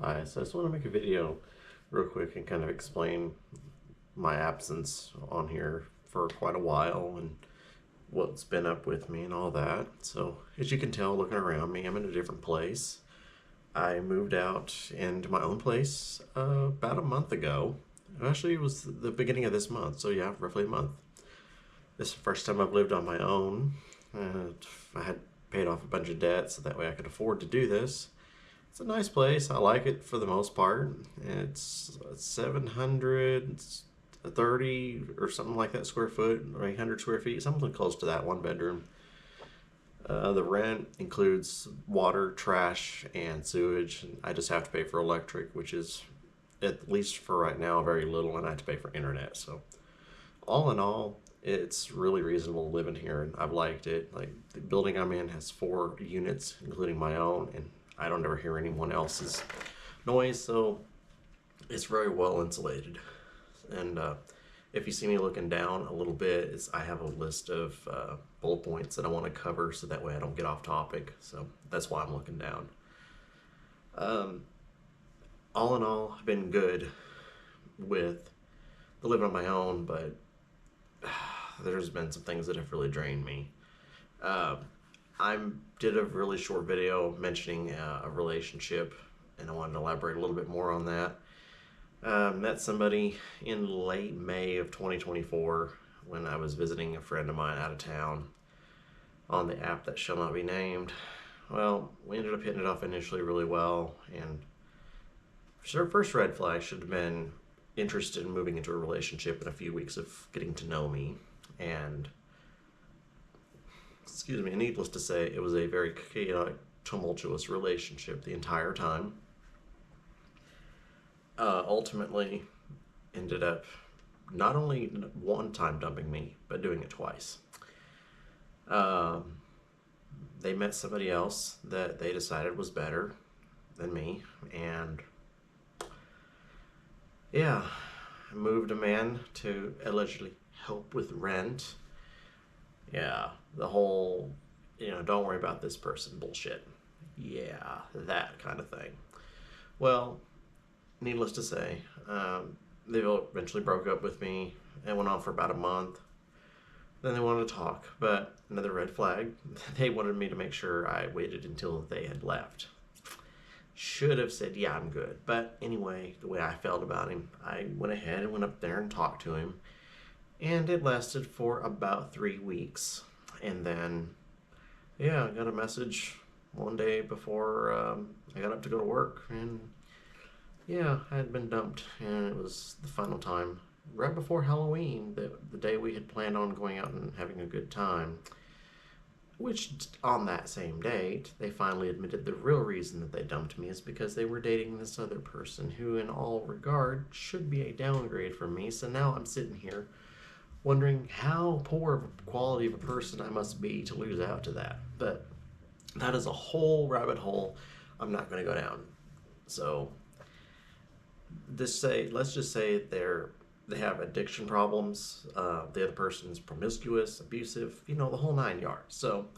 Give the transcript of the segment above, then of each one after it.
Hi, so I just want to make a video real quick and kind of explain my absence on here for quite a while and what's been up with me and all that. So, as you can tell, looking around me, I'm in a different place. I moved out into my own place about a month ago. Actually, it was the beginning of this month, so yeah, roughly a month. This is the first time I've lived on my own. I had paid off a bunch of debt so that way I could afford to do this. It's a nice place. I like it for the most part. It's 730 or something like that square foot, or 800 square feet, something close to that, one bedroom. The rent includes water, trash, and sewage. I just have to pay for electric, which is, at least for right now, very little, and I have to pay for internet. So, all in all, it's really reasonable living here, and I've liked it. Like, the building I'm in has 4 units, including my own, and I don't ever hear anyone else's noise, so it's very well insulated. And if you see me looking down a little bit, I have a list of bullet points that I want to cover, so that way I don't get off topic. So that's why I'm looking down. Um, all in all, I've been good with the living on my own, but there's been some things that have really drained me. Um, I did a really short video mentioning a relationship, and I wanted to elaborate a little bit more on that. Met somebody in late May of 2024 when I was visiting a friend of mine out of town on the app that shall not be named. Well, we ended up hitting it off initially really well, and first red flag should have been interested in moving into a relationship in a few weeks of getting to know me. And excuse me, needless to say, it was a very chaotic, tumultuous relationship the entire time. Ultimately, ended up not only one time dumping me, but doing it twice. Um, they met somebody else that they decided was better than me, and yeah, moved a man to allegedly help with rent. Yeah, the whole, don't worry about this person bullshit. Yeah, that kind of thing. Well, needless to say, they eventually broke up with me. It went on for about a month. Then they wanted to talk, but another red flag. They wanted me to make sure I waited until they had left. Should have said, yeah, I'm good. But anyway, the way I felt about him, I went ahead and went up there and talked to him. And it lasted for about 3 weeks. And then, yeah, I got a message one day before I got up to go to work. And yeah, I had been dumped. And it was the final time, right before Halloween, the day we had planned on going out and having a good time. Which, on that same date, they finally admitted the real reason that they dumped me is because they were dating this other person who, in all regard, should be a downgrade for me. So now I'm sitting here wondering how poor of a quality of a person I must be to lose out to that. But that is a whole rabbit hole I'm not going to go down. So let's just say they have addiction problems. The other person's promiscuous, abusive, the whole 9 yards. So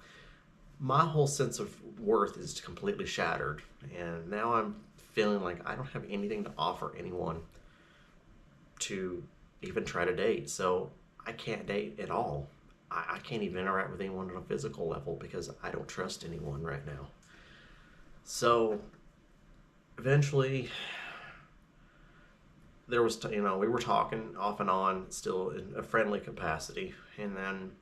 my whole sense of worth is completely shattered, and now I'm feeling like I don't have anything to offer anyone to even try to date. So I can't date at all. I can't even interact with anyone on a physical level because I don't trust anyone right now. So eventually, there was, we were talking off and on, still in a friendly capacity, and then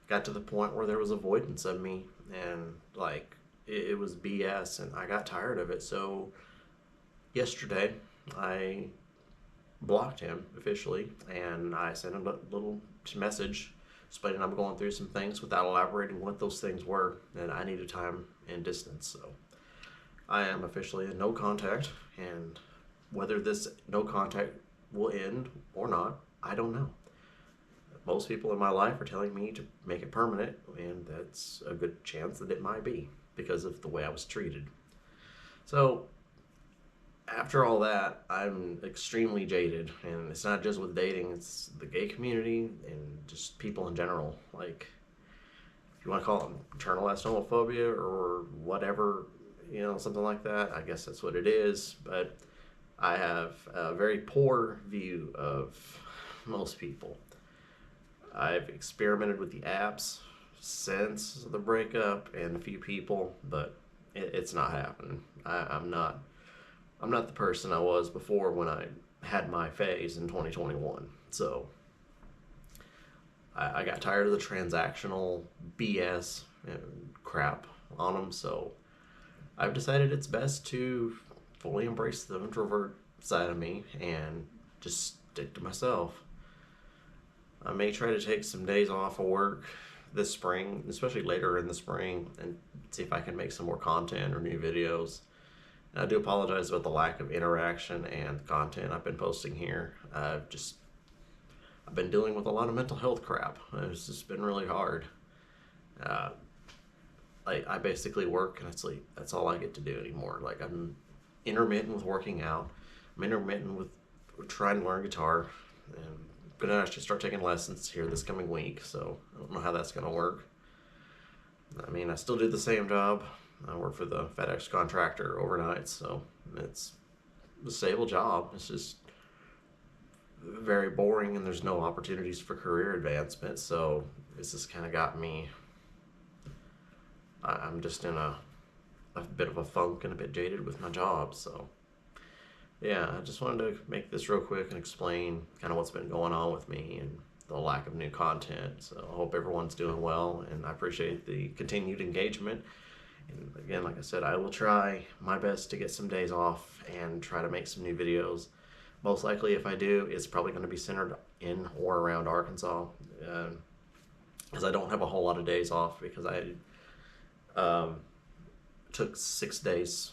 got to the point where there was avoidance of me, and like it was BS, and I got tired of it. So yesterday, I blocked him officially, and I sent him a little message explaining I'm going through some things without elaborating what those things were, and I needed time and distance. So I am officially in no contact, and whether this no contact will end or not, I don't know. Most people in my life are telling me to make it permanent, and that's a good chance that it might be because of the way I was treated. So after all that, I'm extremely jaded, and it's not just with dating, it's the gay community and just people in general. Like, if you want to call it internalized homophobia or whatever, something like that. I guess that's what it is. But I have a very poor view of most people. I've experimented with the apps since the breakup and a few people, but it's not happening. I'm not the person I was before when I had my phase in 2021. So I got tired of the transactional BS and crap on them. So I've decided it's best to fully embrace the introvert side of me and just stick to myself. I may try to take some days off of work this spring, especially later in the spring, and see if I can make some more content or new videos. And I do apologize about the lack of interaction and content I've been posting here. I've been dealing with a lot of mental health crap. It's just been really hard. I basically work and sleep. That's all I get to do anymore. Like, I'm intermittent with working out. I'm intermittent with trying to learn guitar. And I'm gonna actually start taking lessons here this coming week. So I don't know how that's gonna work. I mean, I still do the same job. I work for the FedEx contractor overnight, so it's a stable job. It's just very boring, and there's no opportunities for career advancement. So this has kind of got me. I'm just in a bit of a funk and a bit jaded with my job. So yeah, I just wanted to make this real quick and explain kind of what's been going on with me and the lack of new content. So I hope everyone's doing well, and I appreciate the continued engagement. And again, like I said, I will try my best to get some days off and try to make some new videos. Most likely, if I do, it's probably going to be centered in or around Arkansas, because I don't have a whole lot of days off, because I took 6 days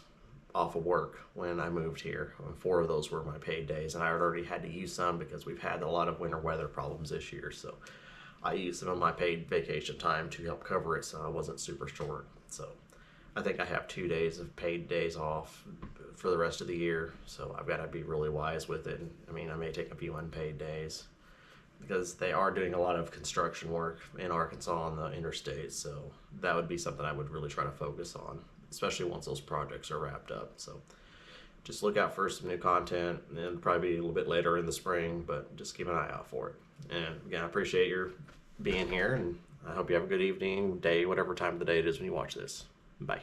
off of work when I moved here. 4 of those were my paid days, and I already had to use some because we've had a lot of winter weather problems this year. So I used some of my paid vacation time to help cover it, so I wasn't super short. So I think I have 2 days of paid days off for the rest of the year, so I've got to be really wise with it. I mean, I may take a few unpaid days because they are doing a lot of construction work in Arkansas on the interstate, so that would be something I would really try to focus on, especially once those projects are wrapped up. So just look out for some new content, and probably a little bit later in the spring, but just keep an eye out for it. And again, I appreciate your being here, and I hope you have a good evening, day, whatever time of the day it is when you watch this. Bye.